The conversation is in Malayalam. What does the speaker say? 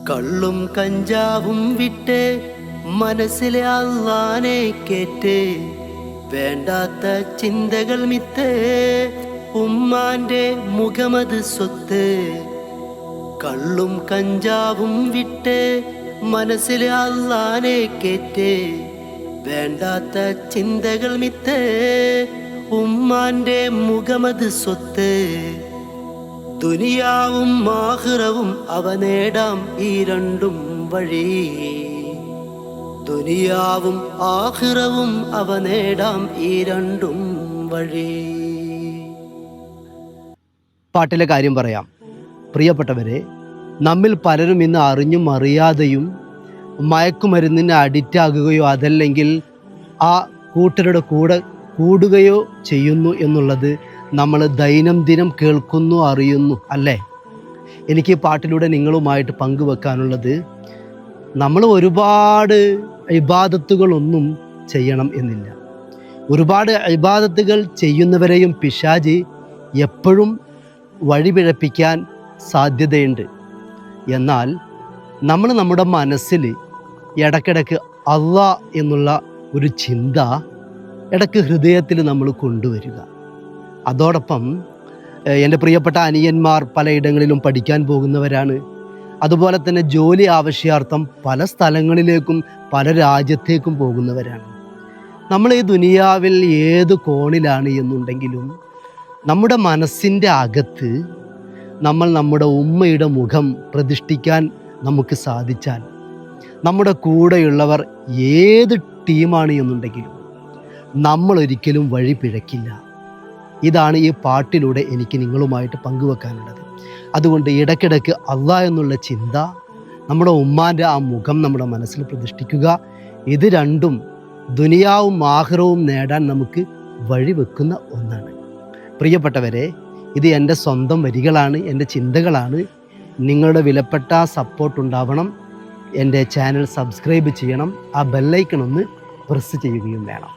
കള്ളും കഞ്ചാവും വിട്ട് മനസ്സിലെ അള്ളാനെ കേറ്റ് വേണ്ടാത്ത ചിന്തകൾ മിത്ത് ഉമ്മാന്റെ മുഖമത് സ്വത്ത്. കള്ളും കഞ്ചാവും വിട്ട് മനസ്സിലെ അള്ളാനെ കേറ്റ് വേണ്ടാത്ത ചിന്തകൾ മിത്ത് ഉമ്മാന്റെ മുഖമത് സ്വത്ത്. ദുനിയാവും ആഖിറവും അവ നേടാം ഈ രണ്ടും വഴി. ദുനിയാവും ആഖിറവും അവ നേടാം ഈ രണ്ടും വഴി. പാട്ടിലെ കാര്യം പറയാം. പ്രിയപ്പെട്ടവരെ, നമ്മിൽ പലരും ഇന്ന് അറിഞ്ഞും അറിയാതെയും മയക്കുമരുന്നിന് അഡിക്റ്റ് ആകുകയോ അതല്ലെങ്കിൽ ആ കൂട്ടരുടെ കൂടെ കൂടുകയോ ചെയ്യുന്നു എന്നുള്ളത് നമ്മൾ ദൈനംദിനം കേൾക്കുന്നു, അറിയുന്നു അല്ലേ? എനിക്ക് ഈ പാട്ടിലൂടെ നിങ്ങളുമായിട്ട് പങ്കുവെക്കാനുള്ളത്, നമ്മൾ ഒരുപാട് ഇബാദത്തുകളൊന്നും ചെയ്യണം എന്നില്ല. ഒരുപാട് ഇബാദത്തുകൾ ചെയ്യുന്നവരെയും പിശാച് എപ്പോഴും വഴിപിഴപ്പിക്കാൻ സാധ്യതയുണ്ട്. എന്നാൽ നമ്മൾ നമ്മുടെ മനസ്സിൽ ഇടയ്ക്കിടയ്ക്ക് അള്ളാ എന്നുള്ള ഒരു ചിന്ത ഇടയ്ക്ക് ഹൃദയത്തിൽ നമ്മൾ കൊണ്ടുവരിക. അതോടൊപ്പം എൻ്റെ പ്രിയപ്പെട്ട അനിയന്മാർ പലയിടങ്ങളിലും പഠിക്കാൻ പോകുന്നവരാണ്. അതുപോലെ തന്നെ ജോലി ആവശ്യാർത്ഥം പല സ്ഥലങ്ങളിലേക്കും പല രാജ്യത്തേക്കും പോകുന്നവരാണ്. നമ്മൾ ഈ ദുനിയാവിൽ ഏത് കോണിലാണ് എന്നുണ്ടെങ്കിലും നമ്മുടെ മനസ്സിൻ്റെ അകത്ത് നമ്മൾ നമ്മുടെ ഉമ്മയുടെ മുഖം പ്രതിഷ്ഠിക്കാൻ നമുക്ക് സാധിച്ചാൽ നമ്മുടെ കൂടെയുള്ളവർ ഏത് ടീമാണ് എന്നുണ്ടെങ്കിലും നമ്മൾ ഒരിക്കലും വഴി പിഴക്കില്ല. ഇതാണ് ഈ പാട്ടിലൂടെ എനിക്ക് നിങ്ങളുമായിട്ട് പങ്കുവെക്കാനുള്ളത്. അതുകൊണ്ട് ഇടയ്ക്കിടയ്ക്ക് അള്ളാഹ് എന്നുള്ള ചിന്ത, നമ്മുടെ ഉമ്മാൻ്റെ ആ മുഖം നമ്മുടെ മനസ്സിൽ പ്രതിഷ്ഠിക്കുക. ഇത് രണ്ടും ദുനിയാവും ആഖിറവും നേടാൻ നമുക്ക് വഴിവെക്കുന്ന ഒന്നാണ്. പ്രിയപ്പെട്ടവരെ, ഇത് എൻ്റെ സ്വന്തം വരികളാണ്, എൻ്റെ ചിന്തകളാണ്. നിങ്ങളുടെ വിലപ്പെട്ട സപ്പോർട്ട് ഉണ്ടാവണം. എൻ്റെ ചാനൽ സബ്സ്ക്രൈബ് ചെയ്യണം, ആ ബെല്ലൈക്കൺ ഒന്ന് പ്രസ് ചെയ്യുകയും വേണം.